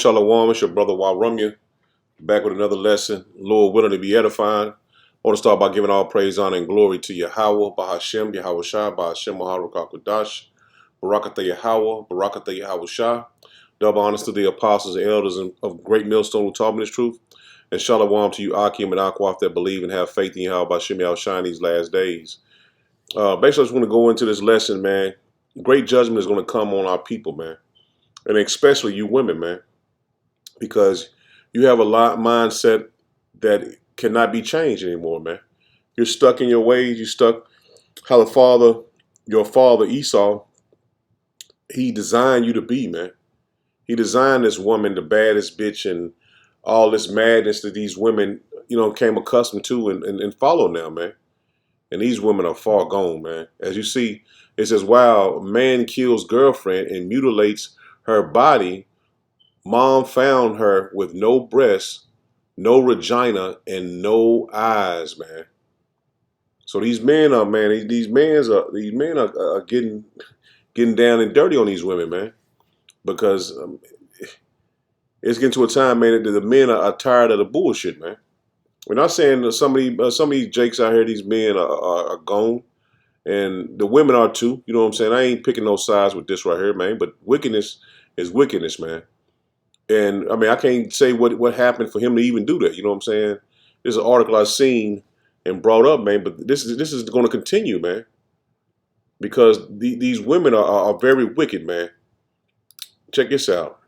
Shalom, it's your brother Warumya, back with another lesson. Lord willing to be edifying. I want to start by giving all praise, honor, and glory to Yahweh, Bahashem, Yahweh Shah, Bahashem, Maharakakadash, Barakatha Yahweh, Barakatha Yahweh Shah. Double honors to the apostles and elders of Great Millstone who taught me this truth. And Shalom to you, Akim and Akwaf, that believe and have faith in Yahweh, Bahashem, Yahweh Shah in these last days. Basically, I just want to go into this lesson, man. Great judgment is going to come on our people, man. And especially you women, man. Because you have a mindset that cannot be changed anymore, man. You're stuck in your ways. You're stuck how your father Esau, he designed you to be, man. He designed this woman, the baddest bitch, and all this madness that these women, came accustomed to and follow now, man. And these women are far gone, man. As you see, it says, wow, man kills girlfriend and mutilates her body. Mom found her with no breasts, no vagina, and no eyes, man. So these men are, man, these men are getting down and dirty on these women, man, because it's getting to a time, man, that the men are tired of the bullshit, man. We're not saying that some of these jakes out here, these men are gone, and the women are too. You know what I'm saying? I ain't picking no sides with this right here, man. But wickedness is wickedness, man. And I mean, I can't say what happened for him to even do that. You know what I'm saying? There's an article I seen and brought up, man. But this is going to continue, man, because these women are very wicked, man. Check this out.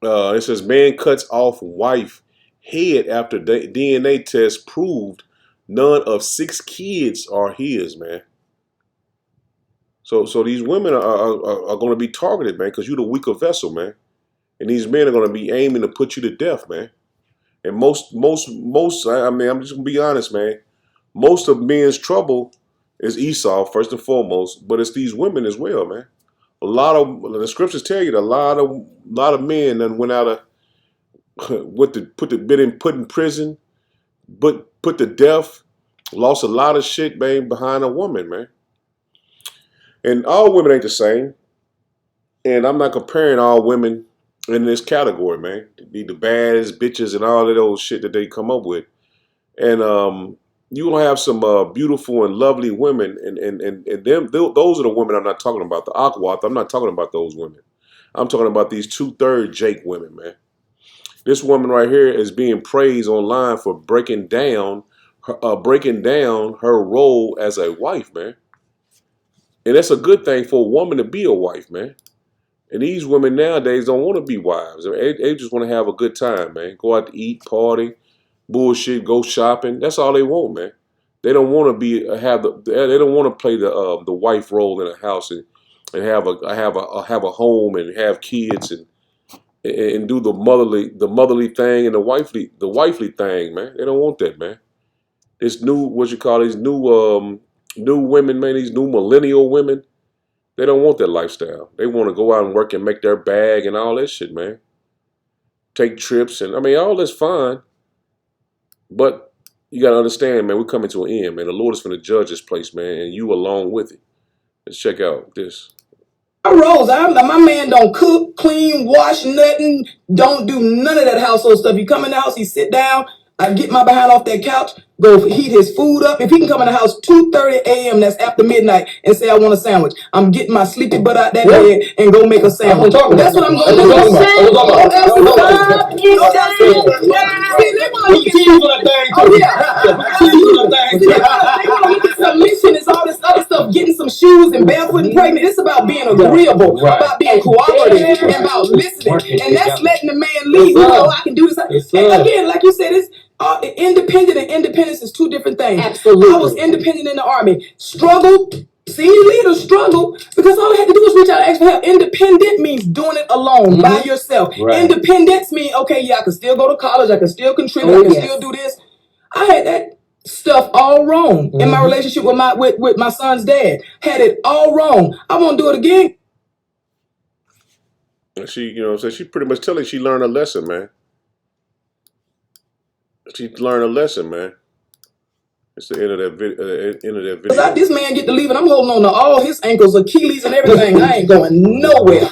It says man cuts off wife head after DNA test proved none of 6 kids are his, man. So these women are going to be targeted, man, because you're the weaker vessel, man. And these men are going to be aiming to put you to death, man. And most, I mean, I'm just going to be honest, man. Most of men's trouble is Esau, first and foremost, but it's these women as well, man. A lot of, the scriptures tell you that a lot of men that went out of, been put in prison, but put to death, lost a lot of shit, man, behind a woman, man. And all women ain't the same. And I'm not comparing all women in this category, man. Be the baddest bitches and all of those shit that they come up with. And you gonna have some beautiful and lovely women, and those are the women I'm not talking about. The Aquat, I'm not talking about those women. I'm talking about these 2/3 Jake women, man. This woman right here is being praised online for breaking down her role as a wife, man. And that's a good thing for a woman to be a wife, man. And these women nowadays don't want to be wives. They just want to have a good time, man. Go out to eat, party, bullshit, go shopping. That's all they want, man. They don't want to they don't want to play the wife role in a house and have a home and have kids and do the motherly thing and the wifely thing, man. They don't want that, man. This new new women, man, these new millennial women, they don't want that lifestyle. They want to go out and work and make their bag and all that shit, man. Take trips and I mean all that's fine. But you gotta understand, man, we're coming to an end, man. The Lord is gonna judge this place, man, and you along with it. Let's check out this. My man don't cook, clean, wash, nothing. Don't do none of that household stuff. He come in the house, he sit down. I get my behind off that couch, go heat his food up. If he can come in the house 2:30 a.m., that's after midnight, and say I want a sandwich, I'm getting my sleepy butt out that bed and go make a sandwich. That's what I'm going to do. Submission is all this other stuff, getting some shoes and barefoot and pregnant. It's about being agreeable, about being cooperative, and about listening. And that's letting the man lead. I can do this. And again, like you said, it's independent and independence is 2 different things. Absolutely. I was independent in the Army. Struggled. Senior leaders struggle because all I had to do was reach out and ask for help. Independent means doing it alone, by yourself. Right. Independence means, okay, yeah, I can still go to college. I can still contribute. I can still do this. I had that stuff all wrong in my relationship with my son's dad. Had it all wrong. I won't do it again. She, so she pretty much telling she learned a lesson, man. She learned a lesson, man. It's the end of that video. This man get to leave and I'm holding on to all his ankles, Achilles and everything. I ain't going nowhere.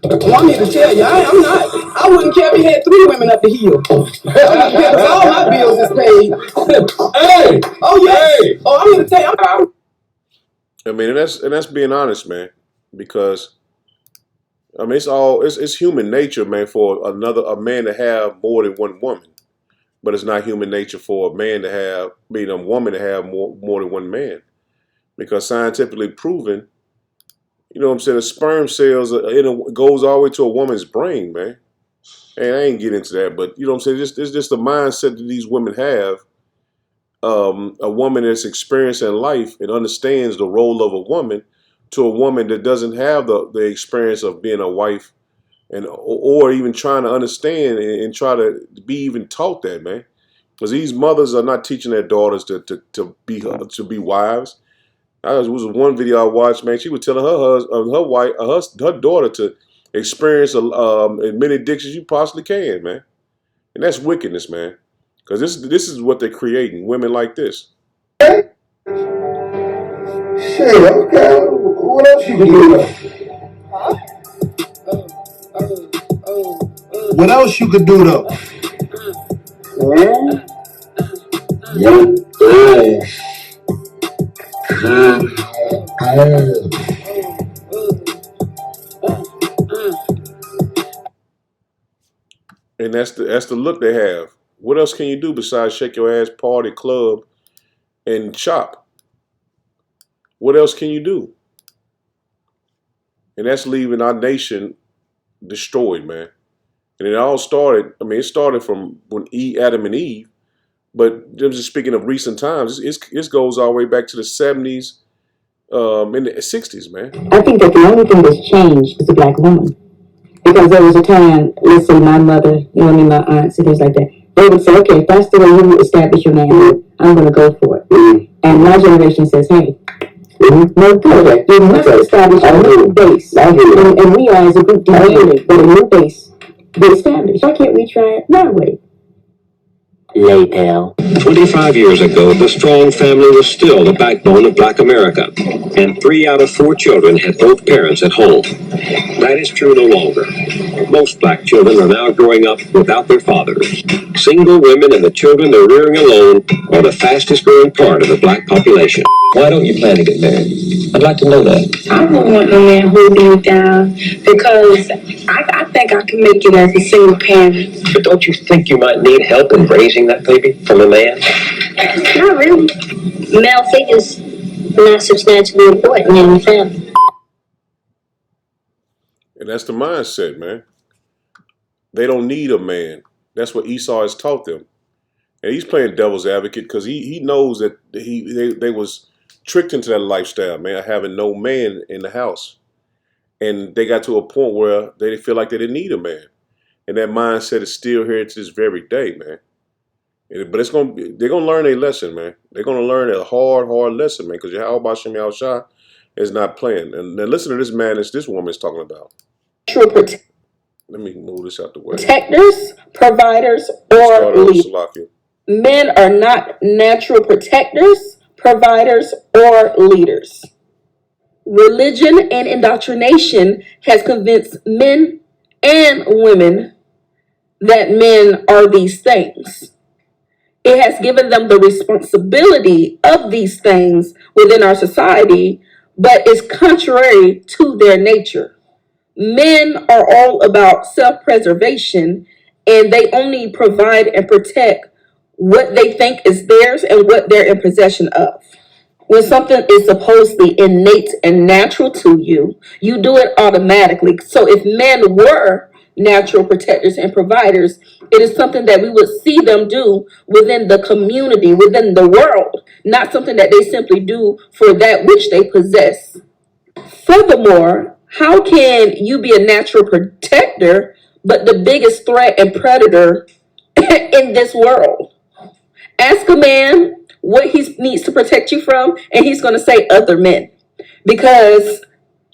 Well, I'm here to tell you, I'm not. I wouldn't care if he had 3 women up the hill. I wouldn't care because all my bills is paid. Hey! Oh, yes. Hey. Oh, I'm here to tell you. I mean, and that's being honest, man. Because I mean, it's human nature, man, for a man to have more than one woman, but it's not human nature for a man to have, a woman to have more than one man, because scientifically proven, you know what I'm saying, the sperm cells goes all the way to a woman's brain, man. And I ain't get into that, but you know what I'm saying. It's just the mindset that these women have. A woman that's experienced in life and understands the role of a woman, to a woman that doesn't have the experience of being a wife, and or even trying to understand and try to be even taught that, man. Because these mothers are not teaching their daughters to be wives. There was one video I watched, man. She was telling her daughter to experience as many addictions you possibly can, man. And that's wickedness, man. Because this is what they're creating, women like this. Shit, okay. What else you can do? What else you could do though? And that's the look they have. What else can you do besides shake your ass, party, club, and shop? What else can you do? And that's leaving our nation destroyed, man. And it all started, it started from when Adam and Eve, but just speaking of recent times, this goes all the way back to the 70s, in the 60s, man. I think that the only thing that's changed is the black woman. Because there was a time, let's say my mother, my aunts and things like that, they would say, okay, if that's the way you establish your manhood, I'm going to go for it. Mm-hmm. And my generation says, hey, no good. You must establish a new base. And we are as a group demanding that a new base be established. Why can't we try it my way? Lay down. 25 years ago, the strong family was still the backbone of Black America, and 3 out of 4 children had both parents at home. That is true no longer. Most Black children are now growing up without their fathers. Single women and the children they're rearing alone are the fastest growing part of the Black population. Why don't you plan to get married? I'd like to know that. I don't want no man holding me down because I think I can make it as a single parent. But don't you think you might need help in raising that baby from a man? Not really. Male figure's not substantially important in the family. And that's the mindset, man. They don't need a man. That's what Esau has taught them. And he's playing devil's advocate because he knows that they was tricked into that lifestyle, man, having no man in the house. And they got to a point where they feel like they didn't need a man. And that mindset is still here to this very day, man. But they're gonna learn a lesson, man. They're gonna learn a hard lesson, man, because Yahweh Hashem Yahushua is not playing. And then listen to this madness this woman's talking about. Let me move this out the way. Protectors, providers, or leaders. Men are not natural protectors, providers, or leaders. Religion and indoctrination has convinced men and women that men are these things. It has given them the responsibility of these things within our society, but is contrary to their nature. Men are all about self-preservation, and they only provide and protect what they think is theirs and what they're in possession of. When something is supposedly innate and natural to you, you do it automatically. So if men were natural protectors and providers, it is something that we would see them do within the community, within the world, not something that they simply do for that which they possess. Furthermore, how can you be a natural protector, but the biggest threat and predator in this world? Ask a man what he needs to protect you from, and he's going to say other men. Because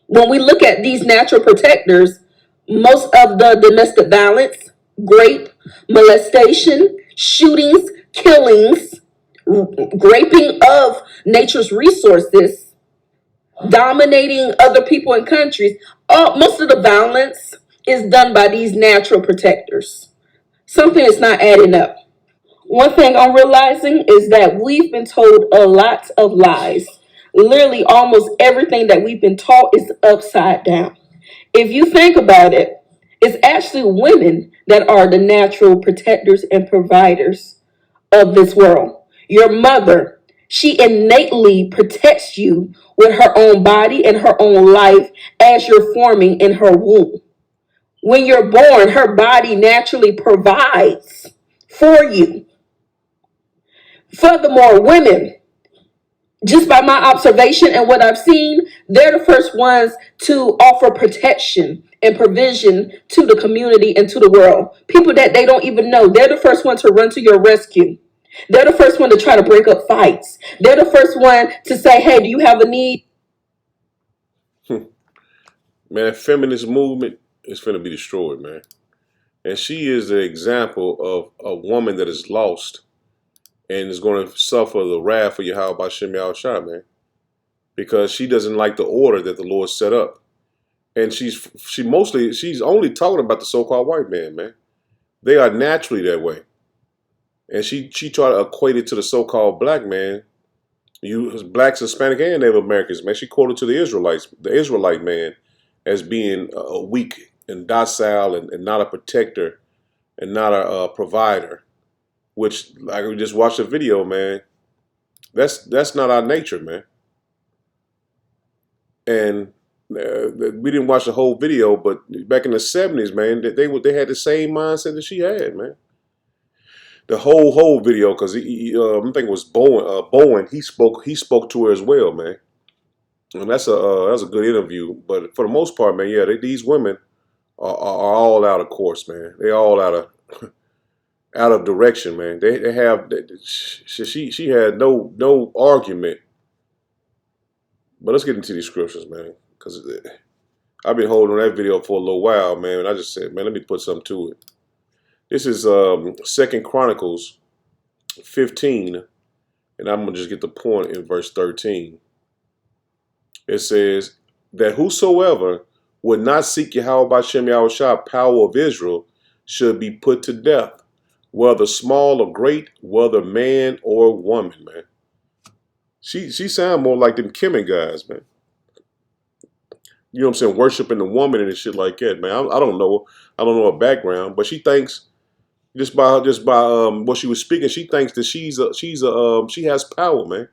when we look at these natural protectors, most of the domestic violence, rape, molestation, shootings, killings, raping of nature's resources, dominating other people and countries, Most of the violence is done by these natural protectors. Something is not adding up. One thing I'm realizing is that we've been told a lot of lies. Literally, almost everything that we've been taught is upside down. If you think about it, it's actually women that are the natural protectors and providers of this world. Your mother, she innately protects you with her own body and her own life as you're forming in her womb. When you're born, her body naturally provides for you. Furthermore, women, just by my observation and what I've seen, they're the first ones to offer protection and provision to the community and to the world. People that they don't even know, they're the first one to run to your rescue. They're the first one to try to break up fights. They're the first one to say, hey, do you have a need? Man, that feminist movement is finna be destroyed, man. And she is an example of a woman that is lost and is going to suffer the wrath of Yahweh Bashem Yahushua, man. Because she doesn't like the order that the Lord set up. And she's only talking about the so-called white man, man. They are naturally that way. And she tried to equate it to the so-called black man. You blacks, Hispanic, and Native Americans, man. She quoted to the Israelite man as being weak and docile and not a protector and not a provider. Which, like we just watched a video, man. That's not our nature, man. And we didn't watch the whole video, but back in the 70s, man, they had the same mindset that she had, man. The whole video, because I think it was Bowen. He spoke to her as well, man. And that's a good interview. But for the most part, man, yeah, these women are all out of course, man. They all out of direction, man. They have she had no argument. But let's get into these scriptures, man, because I've been holding on that video for a little while, man. And I just said, man, let me put something to it. This is 2 Chronicles 15, and I'm going to just get the point in verse 13. It says that whosoever would not seek Yahweh Bashem Yahushua, power of Israel, should be put to death, whether small or great, whether man or woman, man. She sound more like them Kemet guys, man. You know what I'm saying? Worshiping the woman and shit like that, man. I don't know her background, but she thinks just by what she was speaking, she thinks that she has power, man.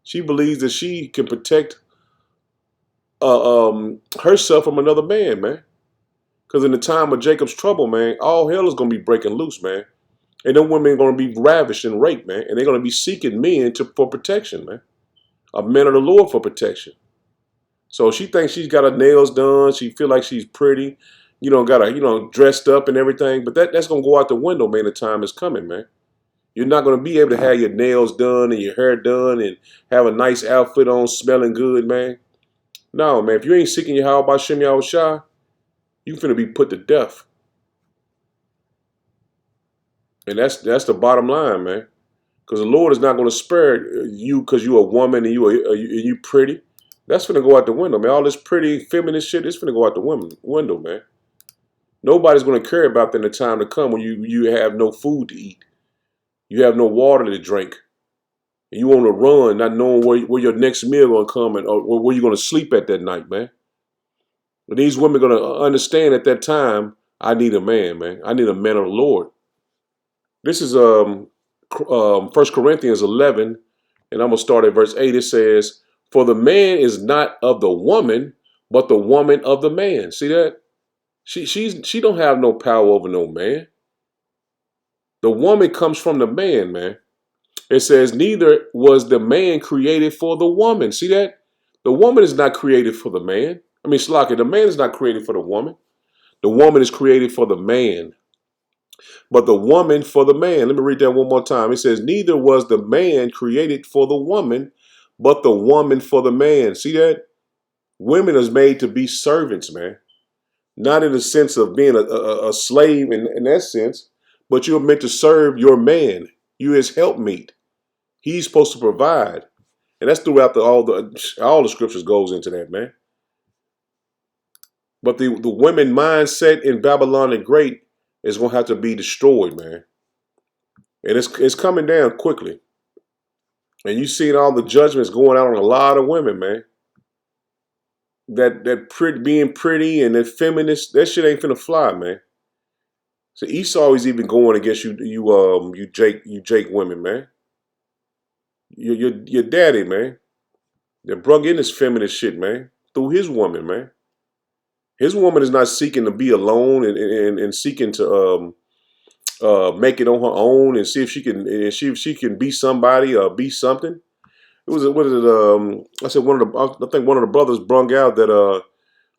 She believes that she can protect herself from another man, man. Because in the time of Jacob's trouble, man, all hell is gonna be breaking loose, man. And them women are gonna be ravished and raped, man. And they're gonna be seeking men for protection, man. A men of the Lord for protection. So she thinks she's got her nails done. She feel like she's pretty, got her, dressed up and everything. But that's gonna go out the window, man. The time is coming, man. You're not gonna be able to have your nails done and your hair done and have a nice outfit on, smelling good, man. No, man. If you ain't seeking Yahweh Bashem Yahushua, you finna be put to death. And that's the bottom line, man. Because the Lord is not gonna spare you because you're a woman and you pretty. That's finna go out the window, man. All this pretty feminist shit is finna go out the window, man. Nobody's gonna care about that in the time to come when you have no food to eat. You have no water to drink. And you on the run, not knowing where your next meal gonna come or where you're gonna sleep at that night, man. But these women gonna understand at that time, I need a man, man. I need a man of the Lord. This is 1 Corinthians 11, and I'm gonna start at verse 8. It says, for the man is not of the woman, but the woman of the man. See that? She don't have no power over no man. The woman comes from the man, man. It says, neither was the man created for the woman. See that? The woman is not created for the man. I mean, Shlaki, the man is not created for the woman. The woman is created for the man. But the woman for the man. Let me read that one more time. It says, neither was the man created for the woman, but the woman for the man. See that? Women is made to be servants, man. Not in the sense of being a slave in that sense, but you're meant to serve your man. You his helpmeet. He's supposed to provide. And that's throughout all the scriptures goes into that, man. But the women mindset in Babylon the Great is going to have to be destroyed, man. And it's coming down quickly. And you seeing all the judgments going out on a lot of women, man. That being pretty and that feminist, that shit ain't finna fly, man. So Esau is even going against you Jake women, man. Your daddy, man. That brung in this feminist shit, man, through his woman, man. His woman is not seeking to be alone and seeking to make it on her own and see if she can be somebody or be something. It was what is it? I said I think one of the brothers brung out that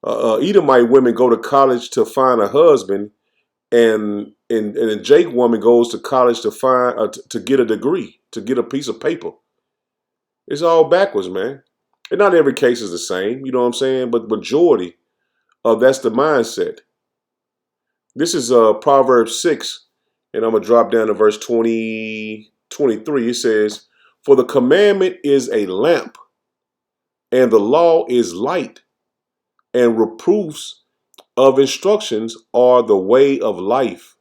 Edomite women go to college to find a husband, and a Jake woman goes to college to find to get a degree, to get a piece of paper. It's all backwards, man. And not every case is the same, you know what I'm saying? But majority that's the mindset. This is Proverbs 6, and I'm going to drop down to verse 23. It says, "For the commandment is a lamp, and the law is light, and reproofs of instructions are the way of life,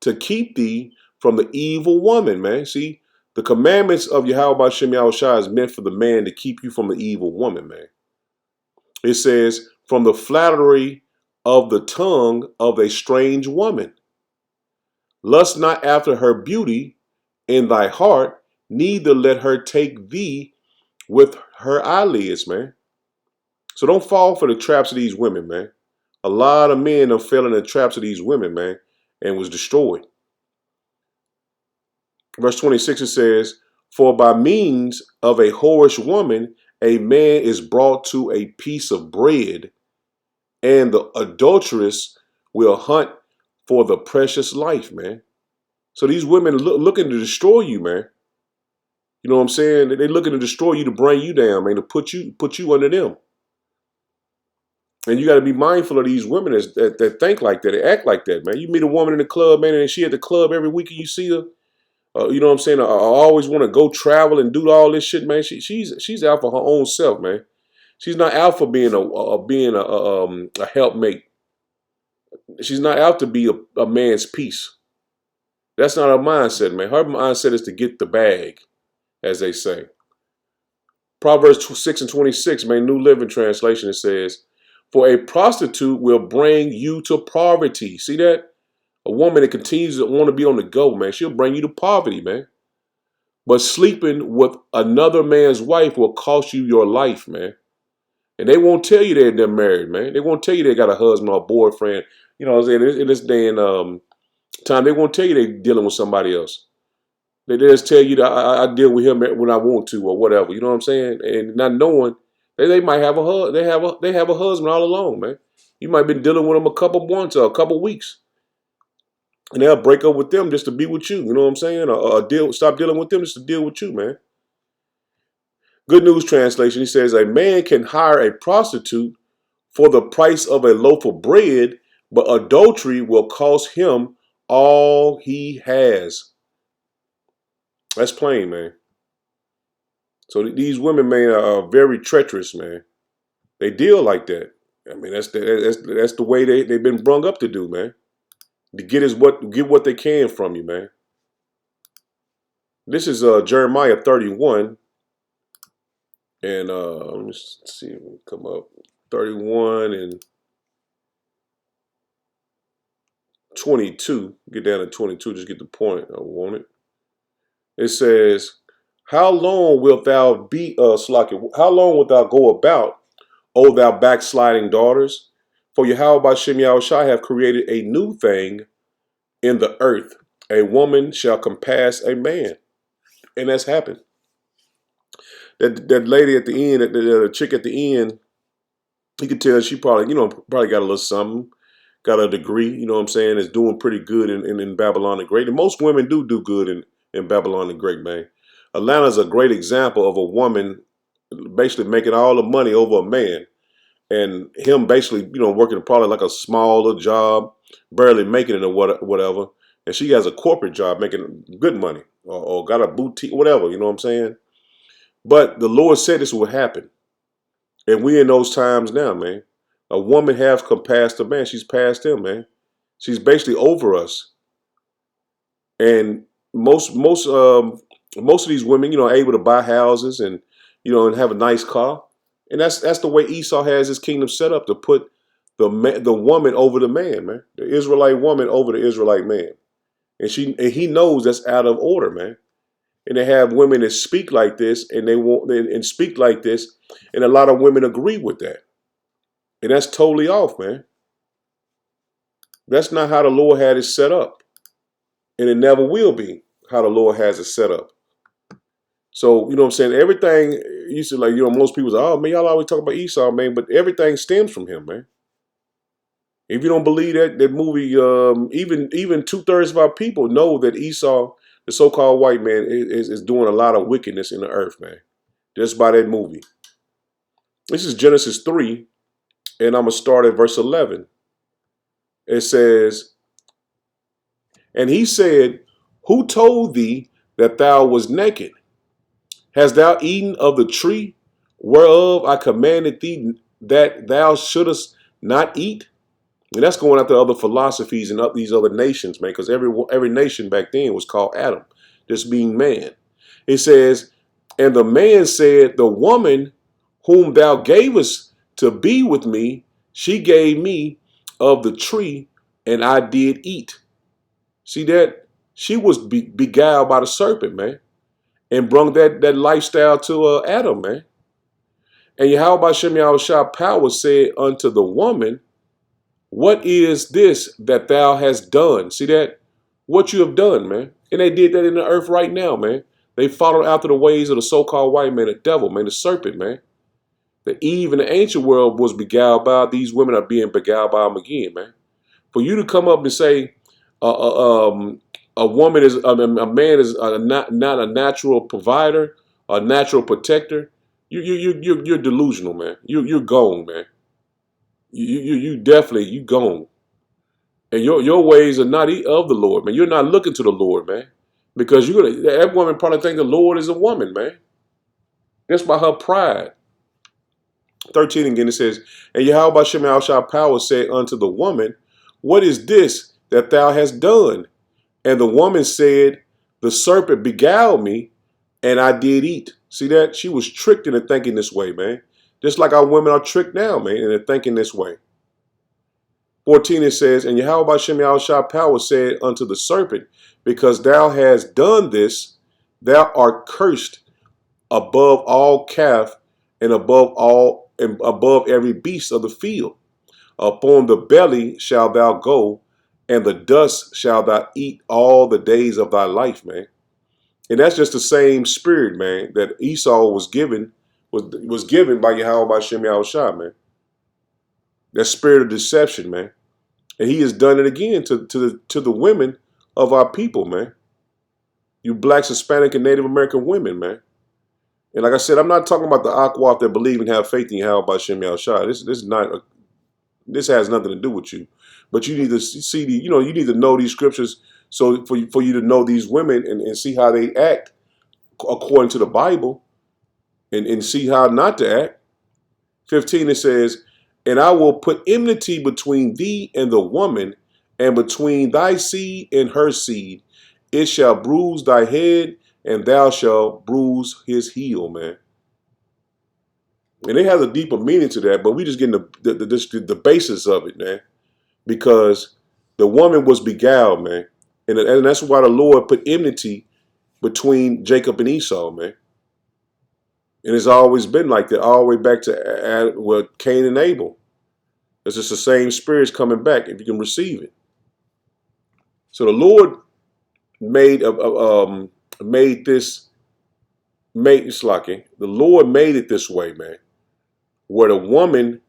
to keep thee from the evil woman," man. See, the commandments of Yahweh Hashem Yahushua is meant for the man to keep you from the evil woman, man. It says, "From the flattery of the tongue of a strange woman. Lust not after her beauty in thy heart, neither let her take thee with her eyelids," man. So don't fall for the traps of these women, man. A lot of men are fell in the traps of these women, man, and was destroyed. Verse 26, it says, "For by means of a whorish woman, a man is brought to a piece of bread, and the adulteress will hunt for the precious life," man. So these women looking to destroy you, man. You know what I'm saying? They're looking to destroy you, to bring you down, man, to put you under them. And you got to be mindful of these women that think like that, they act like that, man. You meet a woman in the club, man, and she at the club every week, and you see her. You know what I'm saying? I always want to go travel and do all this shit, man. She's out for her own self, man. She's not out for being a helpmate. She's not out to be a man's piece. That's not her mindset, man. Her mindset is to get the bag, as they say. Proverbs 6 and 26, man, New Living Translation, it says, "For a prostitute will bring you to poverty." See that? A woman that continues to want to be on the go, man, she'll bring you to poverty, man. "But sleeping with another man's wife will cost you your life," man. And they won't tell you they're married, man. They won't tell you they got a husband or a boyfriend. You know what I'm saying? In this day and time, they won't tell you they're dealing with somebody else. They just tell you that I deal with him when I want to or whatever. You know what I'm saying? And not knowing they might have they have a husband all along, man. You might have been dealing with them a couple months or a couple weeks. And they'll break up with them just to be with you. You know what I'm saying? Or stop dealing with them just to deal with you, man. Good News Translation, he says, "A man can hire a prostitute for the price of a loaf of bread, but adultery will cost him all he has." That's plain, man. So these women, man, are very treacherous, man. They deal like that. I mean, that's the way they've been brung up to do, man. To get what they can from you, man. This is Jeremiah 31, and let me see if we come up 31 and 22. Get down to 22. Just get the point. I want it. It says, "How long wilt thou be How long wilt thou go about, O thou backsliding daughters? For Yahweh Hashem Yahushua have created a new thing in the earth. A woman shall compass a man." And that's happened. That lady at the end, the chick at the end, you could tell she probably got a little something, got a degree, you know what I'm saying, is doing pretty good in Babylon the Great. And most women do good in Babylon the Great, man. Atlanta's a great example of a woman basically making all the money over a man. And him basically, working probably like a small little job, barely making it or whatever. And she has a corporate job making good money or got a boutique, whatever, you know what I'm saying? But the Lord said this would happen. And we in those times now, man. A woman has compassed a man. She's past him, man. She's basically over us. And most of these women, are able to buy houses and and have a nice car. And that's the way Esau has his kingdom set up, to put the woman over the man, man. The Israelite woman over the Israelite man. And he knows that's out of order, man. And they have women that speak like this, and speak like this, and a lot of women agree with that. And that's totally off, man. That's not how the Lord had it set up. And it never will be how the Lord has it set up. So, what I'm saying? Everything, you see, like, most people say, oh, man, y'all always talk about Esau, man. But everything stems from him, man. If you don't believe that movie, even 2/3 of our people know that Esau, the so-called white man, is doing a lot of wickedness in the earth, man. Just by that movie. This is Genesis 3, and I'm going to start at verse 11. It says, and he said, who told thee that thou was naked? Hast thou eaten of the tree whereof I commanded thee that thou shouldest not eat? And that's going after other philosophies and these other nations, man, because every nation back then was called Adam, just being man. It says, and the man said, the woman whom thou gavest to be with me, she gave me of the tree, and I did eat. See that? She was beguiled by the serpent, man, and brung that lifestyle to Adam, man. And Yahweh Hashem Yahushua power said unto the woman, what is this that thou hast done? See that? What you have done, man. And they did that in the earth right now, man. They followed after the ways of the so-called white man, the devil, man, the serpent, man. The Eve in the ancient world was beguiled by. These women are being beguiled by them again, man. For you to come up and say a woman is, a man is not a natural provider, a natural protector, you're delusional, man. You're gone, man. You definitely gone. And your ways are not of the Lord, man. You're not looking to the Lord, man. Because that woman probably think the Lord is a woman, man. That's by her pride. 13 again, it says, and Yahweh Shem Yahushua power said unto the woman, what is this that thou hast done? And the woman said, the serpent beguiled me, and I did eat. See that? She was tricked into thinking this way, man. Just like our women are tricked now, man, into thinking this way. 14, it says, and Yahweh Shem Yahushua power said unto the serpent, because thou hast done this, thou art cursed above all calf, and above every beast of the field. Upon the belly shalt thou go, and the dust shalt thou eat all the days of thy life, man. And that's just the same spirit, man, that Esau was given by Yahweh by Shem Yahushua, man. That spirit of deception, man. And he has done it again to the women of our people, man. You blacks, Hispanic, and Native American women, man. And like I said, I'm not talking about the Akwaf that believe and have faith in Yahweh by Shem Yahushua. This has nothing to do with you. But you need to see you need to know these scriptures so for you to know these women and see how they act according to the Bible and see how not to act. 15, it says, and I will put enmity between thee and the woman, and between thy seed and her seed. It shall bruise thy head, and thou shalt bruise his heel, man. And it has a deeper meaning to that, but we just getting the basis of it, man. Because the woman was beguiled, man. And that's why the Lord put enmity between Jacob and Esau, man. And it's always been like that, all the way back to Cain and Abel. It's just the same spirits coming back if you can receive it. So the Lord made the Lord made it this way, man, where the woman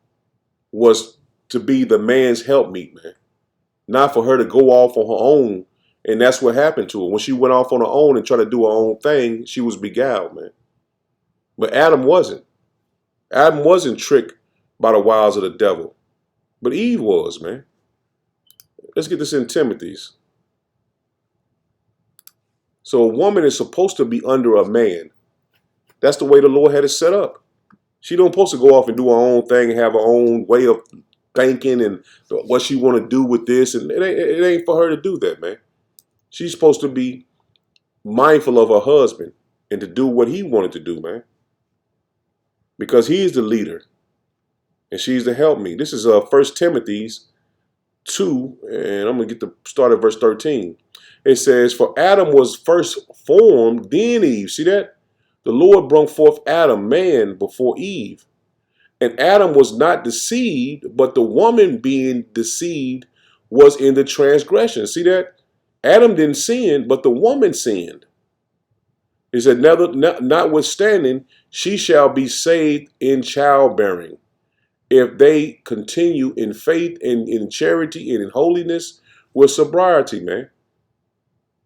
was to be the man's helpmeet, man, not for her to go off on her own. And that's what happened to her. When she went off on her own and tried to do her own thing, she was beguiled, man. But Adam wasn't. Adam wasn't tricked by the wiles of the devil. But Eve was, man. Let's get this in Timothy's. So a woman is supposed to be under a man. That's the way the Lord had it set up. She don't supposed to go off and do her own thing and have her own way of thinking and what she want to do with this, and it ain't for her to do that, man. She's supposed to be mindful of her husband and to do what he wanted to do, man, because he's the leader and she's the helpmeet. This is 1 Timothy's 2, and I'm gonna get to start at verse 13. It says, "For Adam was first formed, then Eve." See that? The Lord brought forth Adam, man, before Eve. And Adam was not deceived, but the woman being deceived was in the transgression. See that? Adam didn't sin, but the woman sinned. He said, "Notwithstanding, she shall be saved in childbearing, if they continue in faith and in charity and in holiness with sobriety," man.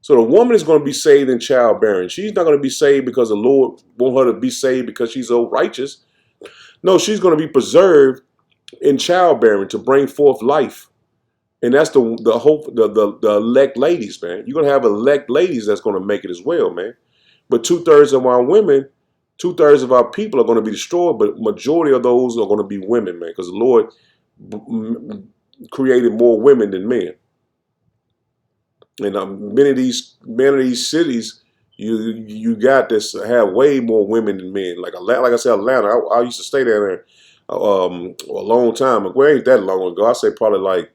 So the woman is going to be saved in childbearing. She's not going to be saved because the Lord want her to be saved because she's so righteous. No, she's going to be preserved in childbearing to bring forth life. And that's the hope, the elect ladies, man. You're going to have elect ladies that's going to make it as well, man. But 2/3 of our women, 2/3 of our people are going to be destroyed, but majority of those are going to be women, man, because the Lord created more women than men. And many of these cities, you got this have way more women than men. Like I said, Atlanta. I used to stay down there a long time ago. Well, ain't that long ago. I say probably like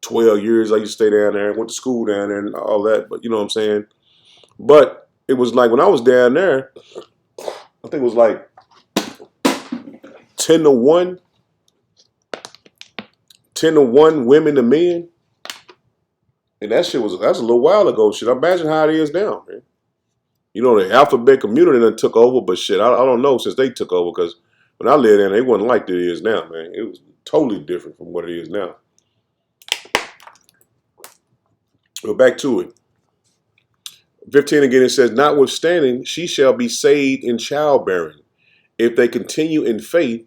12 years. I used to stay down there. Went to school down there and all that. But you know what I'm saying. But it was like when I was down there, I think it was like 10-1, 10-1 women to men. And that's a little while ago. Shit, imagine how it is now, man. You know, the alphabet community done took over, but shit, I don't know since they took over, because when I lived in, it wasn't like it is now, man. It was totally different from what it is now. But back to it. 15 again, it says, "Notwithstanding, she shall be saved in childbearing, if they continue in faith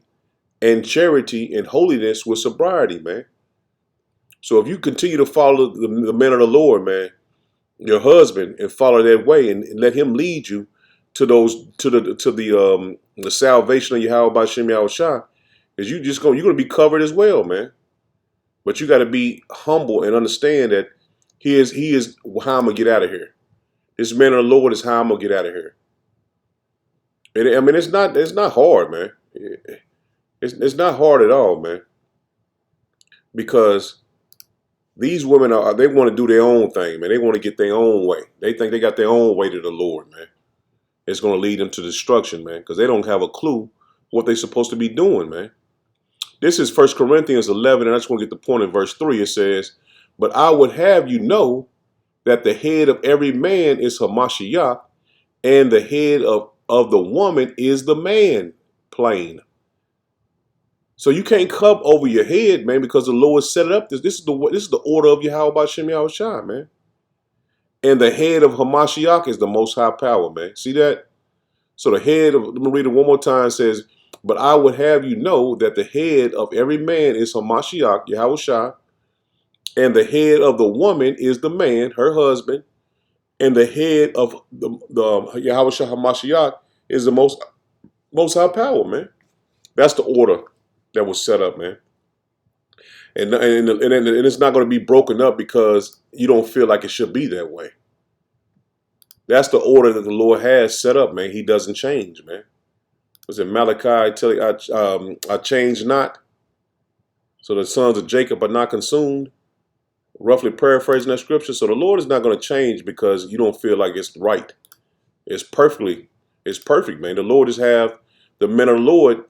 and charity and holiness with sobriety," man. So if you continue to follow the men of the Lord, man, your husband, and follow that way, and let him lead you to the salvation of Yahweh B'Shem Yahushua, is you're gonna be covered as well, man. But you got to be humble and understand that he is how I'm gonna get out of here. This man of the Lord is how I'm gonna get out of here. I mean, it's not hard, man. It's not hard at all, man. Because these women they want to do their own thing, man. They want to get their own way. They think they got their own way to the Lord, man. It's going to lead them to destruction, man, because they don't have a clue what they're supposed to be doing, man. This is 1 Corinthians 11, and I just want to get the point in verse 3. It says, "But I would have you know that the head of every man is Hamashiach, and the head of the woman is the man." Plain. So you can't come over your head, man, because the Lord set it up. This is the order of Yahweh B'Shem Yahushua, man. And the head of Hamashiach is the Most High Power, man. See that? So the head of, let me read it one more time. It says, "But I would have you know that the head of every man is Hamashiach, Yahushua, and the head of the woman is the man, her husband, and the head of the Yahushua Hamashiach is the Most High Power, man." That's the order that was set up, man. And it's not going to be broken up because you don't feel like it should be that way. That's the order that the Lord has set up, man. He doesn't change, man. Was it Malachi? Tell you, I change not. So the sons of Jacob are not consumed. Roughly paraphrasing that scripture. So the Lord is not going to change because you don't feel like it's right. It's perfect, man. The Lord just have the men of the Lord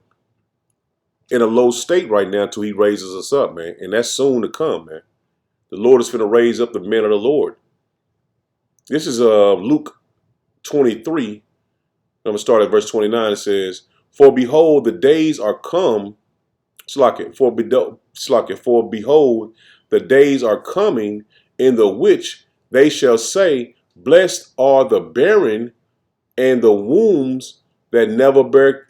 in a low state right now until he raises us up, man. And that's soon to come, man. The Lord is going to raise up the men of the Lord. This is Luke 23. I'm going to start at verse 29. It says, "For behold, the days are come." For behold, the days are coming in the which they shall say, "Blessed are the barren and the wombs that never bear,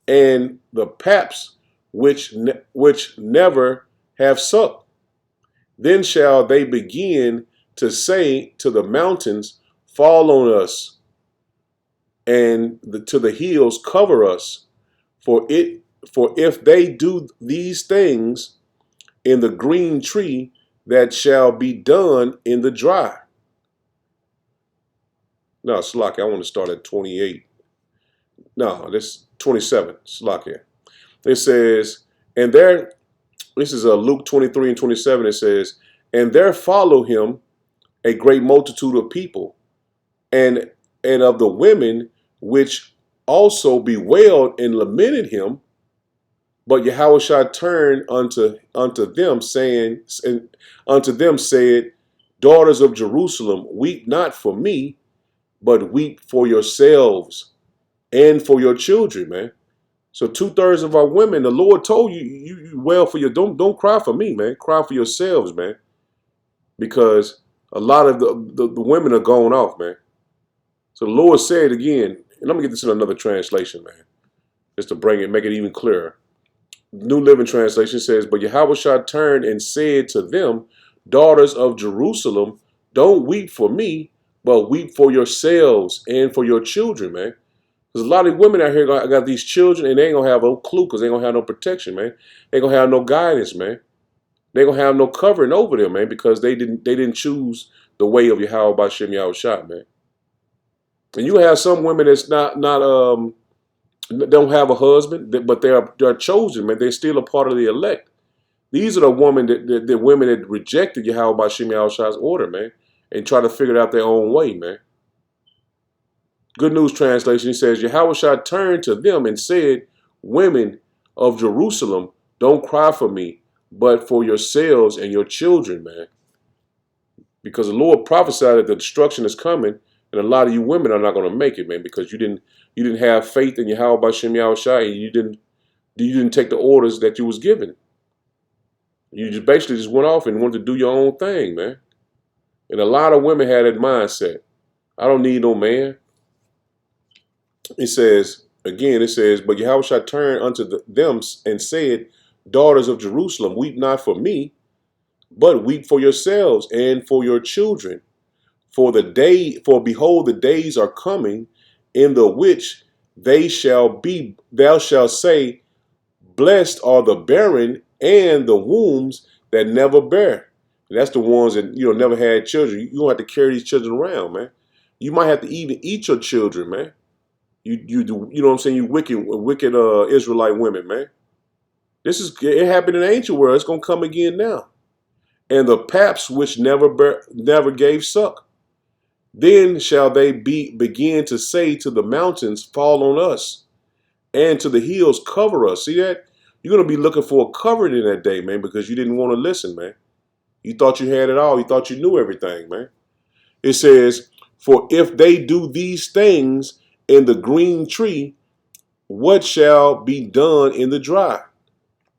and the paps which never have sucked. Then shall they begin to say to the mountains, Fall on us, and to the hills, cover us. For For if they do these things in the green tree, that shall be done in the dry. No, Slack, I want to start at 28. No, this 27. Slack here. It says, and there, this is Luke 23 and 27. It says, and there follow him a great multitude of people, and of the women which also bewailed and lamented him. But Yahushua turned unto them, saying, and unto them said, daughters of Jerusalem, weep not for me, but weep for yourselves and for your children, man. So 2/3 of our women, the Lord told you, you wail for your, don't cry for me, man. Cry for yourselves, man. Because a lot of the women are going off, man. So the Lord said again, and I'm gonna get this in another translation, man, just to bring it, make it even clearer. New Living Translation says, but Yahushua turned and said to them, daughters of Jerusalem, don't weep for me, but weep for yourselves and for your children, man. Because a lot of women out here got these children and they ain't gonna have no clue because they ain't gonna have no protection, man. They ain't gonna have no guidance, man. They ain't gonna have no covering over them, man, because they didn't choose the way of Yahweh Bashem Yahushua, man. And you have some women that's not don't have a husband, but they're chosen, man. They're still a part of the elect. These are the women the women that rejected Yahweh Bashem Yahushua's order, man, and try to figure it out their own way, man. Good News Translation says, Yahushua turned to them and said, women of Jerusalem, don't cry for me, but for yourselves and your children, man. Because the Lord prophesied that the destruction is coming, and a lot of you women are not going to make it, man, because you didn't have faith in Yahweh Bashem Yahushua, and you didn't take the orders that you was given. You just basically just went off and wanted to do your own thing, man. And a lot of women had that mindset. I don't need no man. It says, again, it says, but Yahushua turned unto them and said, daughters of Jerusalem, weep not for me, but weep for yourselves and for your children. For behold, the days are coming in the which thou shalt say, blessed are the barren and the wombs that never bear. And that's the ones that, never had children. You don't have to carry these children around, man. You might have to even eat your children, man. You know what I'm saying? You wicked Israelite women, man. It happened in the ancient world. It's gonna come again now. And the paps which never gave suck. Then shall they begin to say to the mountains, fall on us, and to the hills, cover us. See that? You're gonna be looking for a covering in that day, man, because you didn't want to listen, man. You thought you had it all. You thought you knew everything, man. It says, for if they do these things in the green tree, what shall be done in the dry?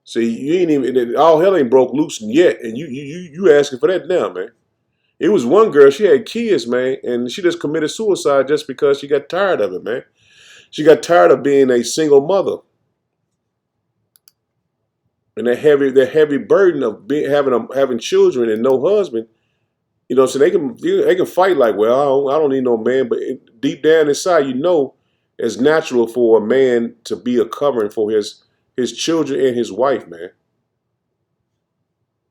See, you ain't even, all hell ain't broke loose yet, and you asking for that now, man. It was one girl, she had kids, man, and she just committed suicide just because she got tired of it, man. She got tired of being a single mother. And that heavy burden of having children and no husband, so they can fight like, well, I don't need no man, but deep down inside, it's natural for a man to be a covering for his children and his wife, man.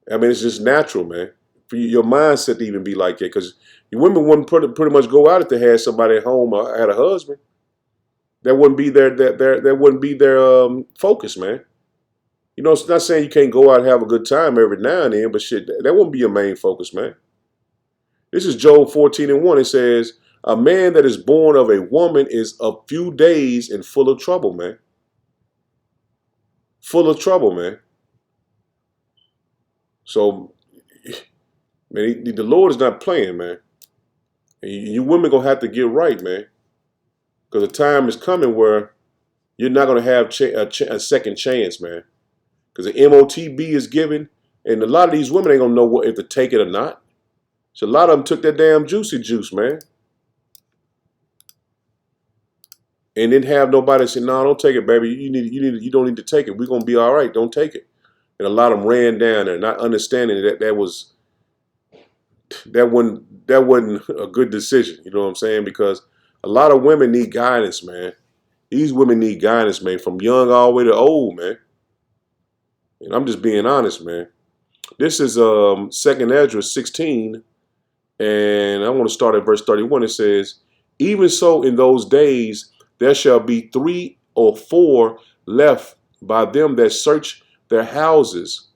I mean, it's just natural, man. For your mindset to even be like that, because your women wouldn't pretty much go out if they had somebody at home or had a husband. That wouldn't be their focus, man. It's not saying you can't go out and have a good time every now and then, but shit, that wouldn't be your main focus, man. This is Job 14:1. It says, a man that is born of a woman is a few days and full of trouble, man. Full of trouble, man. So, man, the Lord is not playing, man. And you women going to have to get right, man. Because the time is coming where you're not going to have a second chance, man. Because the MOTB is given, and a lot of these women ain't going to know if to take it or not. So a lot of them took that damn juicy juice, man. And didn't have nobody say, no, don't take it, baby. You don't need to take it. We're going to be all right. Don't take it. And a lot of them ran down there, not understanding that wasn't a good decision. You know what I'm saying? Because a lot of women need guidance, man. These women need guidance, man, from young all the way to old, man. And I'm just being honest, man. This is 2nd Ezra 16, and I want to start at verse 31. It says, even so in those days there shall be 3 or 4 left by them that search their houses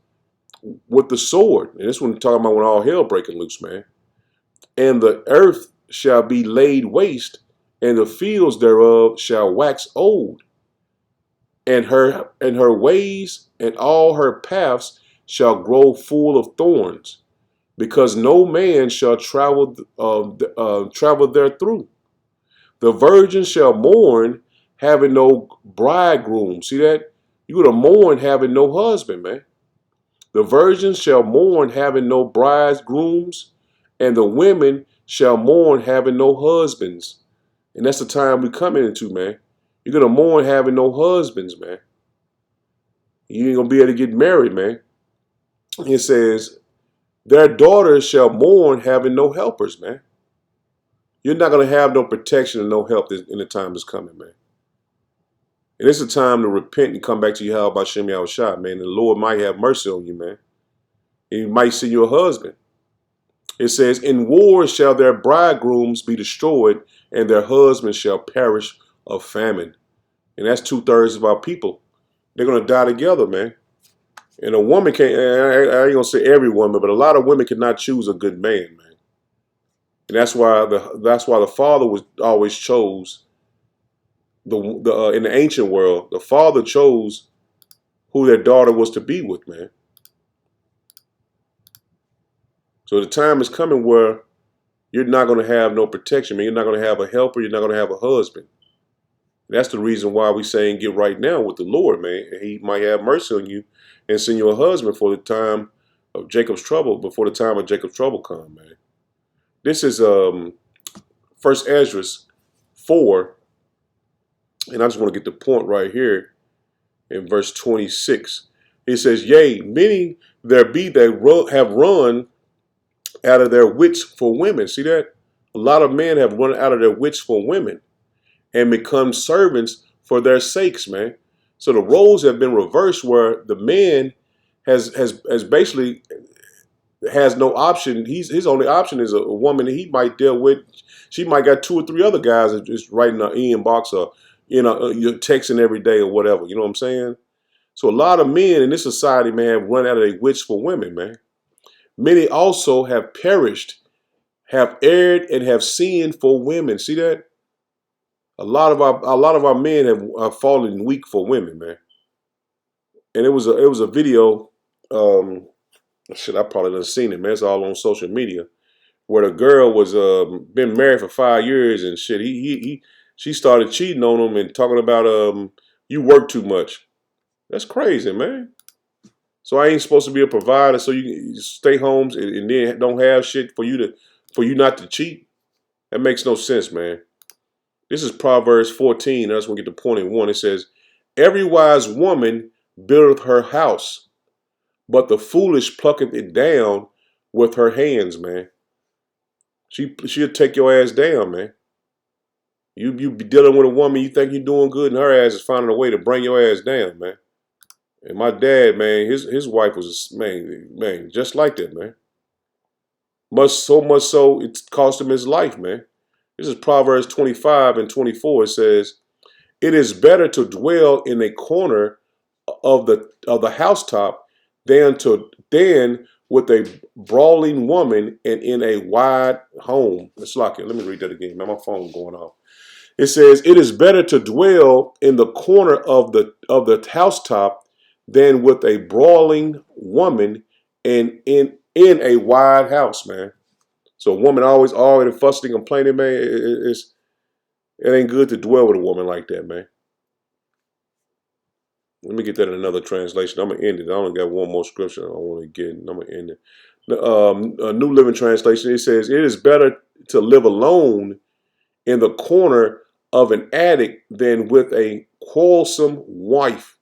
with the sword. And this one talking about when all hell breaking loose, man. And the earth shall be laid waste, and the fields thereof shall wax old, and her ways and all her paths shall grow full of thorns, because no man shall travel there through. The virgin shall mourn, having no bridegroom. See that? You gonna mourn having no husband, man. The virgin shall mourn, having no bridegrooms, and the women shall mourn, having no husbands. And that's the time we coming into, man. You're gonna mourn having no husbands, man. You ain't gonna be able to get married, man. It says, their daughters shall mourn, having no helpers, man. You're not gonna have no protection and no help in the time that's coming, man. And it's a time to repent and come back to Yahweh B'Shem Yahushua, man. And the Lord might have mercy on you, man. And He might send you a husband. It says, in war shall their bridegrooms be destroyed, and their husbands shall perish of famine. And that's 2/3 of our people. They're going to die together, man. And a woman can't, I ain't going to say every woman, but a lot of women cannot choose a good man, man. And that's why the father was always chose, in the ancient world, the father chose who their daughter was to be with, man. So the time is coming where you're not going to have no protection, man. You're not going to have a helper. You're not going to have a husband. And that's the reason why we saying get right now with the Lord, man. He might have mercy on you and send you a husband for the time of Jacob's trouble, before the time of Jacob's trouble come, man. This is 1st Ezra 4, and I just want to get the point right here in verse 26. It says, yea, many there be that have run out of their wits for women. See that? A lot of men have run out of their wits for women and become servants for their sakes, man. So the roles have been reversed, where the man has basically has no option. His only option is a woman that he might deal with. She might got 2 or 3 other guys that just writing an inbox or you're texting every day or whatever. You know what I'm saying? So a lot of men in this society, man, have run out of their wits for women, man. Many also have perished, have erred, and have sinned for women. See that? A lot of our men have fallen weak for women, man. And it was a video. Shit, I probably done seen it, man. It's all on social media, where the girl was been married for 5 years and shit. She started cheating on him and talking about you work too much. That's crazy, man. So I ain't supposed to be a provider, so you can stay home and then don't have shit for you not to cheat? That makes no sense, man. This is Proverbs 14. I just want to get the point in 1. It says, every wise woman buildeth her house, but the foolish plucketh it down with her hands, man. She'll take your ass down, man. You be dealing with a woman, you think you're doing good, and her ass is finding a way to bring your ass down, man. And my dad, man, his wife was, man, just like that, man. So much so, it cost him his life, man. This is Proverbs 25 and 24. It says, it is better to dwell in a corner of the housetop than with a brawling woman and in a wide home. It's like it. Let me read that again, man. My phone going off. It says, it is better to dwell in the corner of the housetop than with a brawling woman and in a wide house, man. So a woman always arguing, fussing, complaining, man. It ain't good to dwell with a woman like that, man. Let me get that in another translation. I'm gonna end it. I only got one more scripture I want to get, and I'm gonna end it. A New Living Translation. It says, it is better to live alone in the corner of an attic than with a quarrelsome wife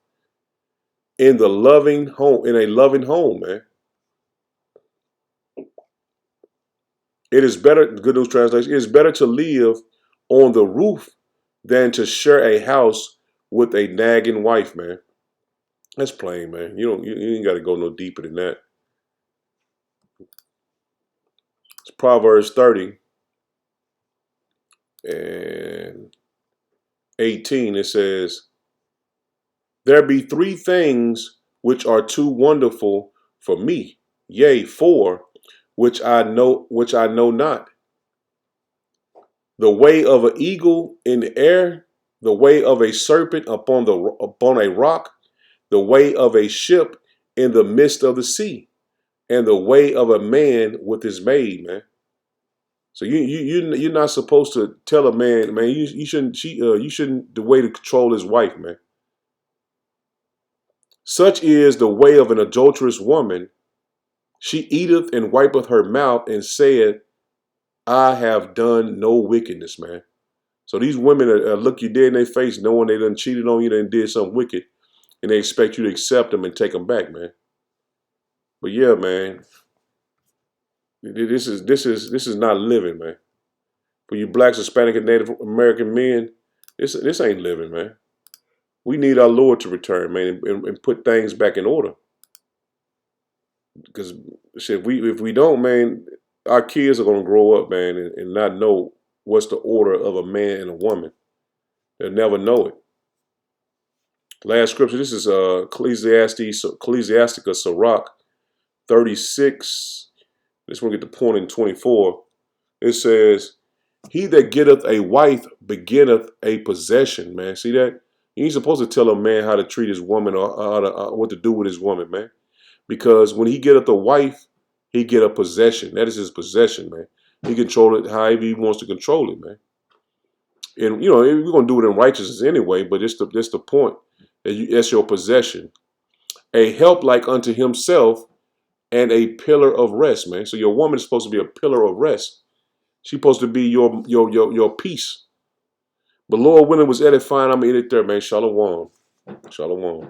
in a loving home, man. It is better, Good News Translation, it is better to live on the roof than to share a house with a nagging wife, man. That's plain, man. You ain't got to go no deeper than that. It's Proverbs 30 and 18. It says, there be three things which are too wonderful for me, yea, four, which I know not. The way of an eagle in the air, the way of a serpent upon a rock, the way of a ship in the midst of the sea, and the way of a man with his maid, man. So you're not supposed to tell a man, man, you shouldn't the way to control his wife, man. Such is the way of an adulterous woman. She eateth and wipeth her mouth and saith, I have done no wickedness, man. So these women look you dead in their face knowing they done cheated on you and did something wicked, and they expect you to accept them and take them back, man. But yeah, man, this is not living, man. For you blacks, Hispanic, and Native American men, this ain't living, man. We need our Lord to return, man, and put things back in order. Because if we don't, man, our kids are gonna grow up, man, and not know what's the order of a man and a woman. They'll never know it. Last scripture, this is Ecclesiastica Sirach 36. This one get the point in 24. It says, he that getteth a wife beginneth a possession, man. See that? You ain't supposed to tell a man how to treat his woman or what to do with his woman, man. Because when he getteth a wife, he get a possession. That is his possession, man. He control it however he wants to control it, man. And we're gonna do it in righteousness anyway. But it's the point that's your possession. A help like unto himself, and a pillar of rest, man. So your woman is supposed to be a pillar of rest. She's supposed to be your peace. But Lord, when it was edifying, I'm gonna end it there, man. Shalom. Shalom.